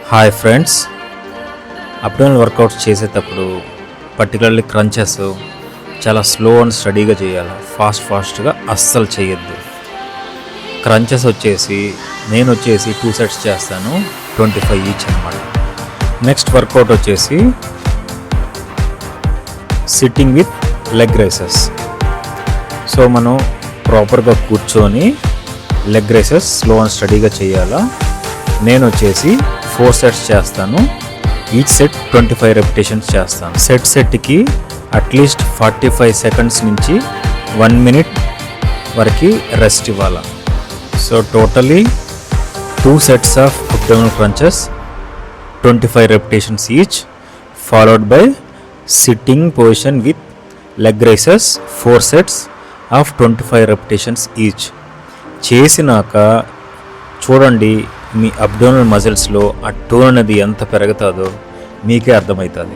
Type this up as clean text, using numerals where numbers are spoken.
Hi friends, abdominal workouts చేసేటప్పుడు particularly crunches చాలా slow and స్టడీగా చేయాలి. ఫాస్ట్గా అస్సలు చేయొద్దు. క్రంచెస్ నేను వచ్చేసి 2 సెట్స్ చేస్తాను, 25 ఈచ్ అనమాట. నెక్స్ట్ వర్కౌట్ వచ్చేసి sitting with leg rises. So మనం ప్రాపర్గా కూర్చొని లెగ్ రైసెస్ స్లో అండ్ స్టడీగా చేయాలా. నేను వచ్చేసి 4 సెట్స్ చేస్తాను. ఈచ్ సెట్ 25 రెపిటేషన్స్ చేస్తాను. సెట్కి అట్లీస్ట్ 45 సెకండ్స్ నుంచి 1 మినిట్ వరకు రెస్ట్ ఇవ్వాలి. So totally 2 sets of abdominal crunches, 25 repetitions each, followed by sitting position with leg rises 4 sets of 25 repetitions each. చేసినాక చూడండి, మీ అబ్డోమినల్ మజిల్స్లో ఆ టోన్ అనేది ఎంత పెరుగుతుందో మీకే అర్థమవుతుంది.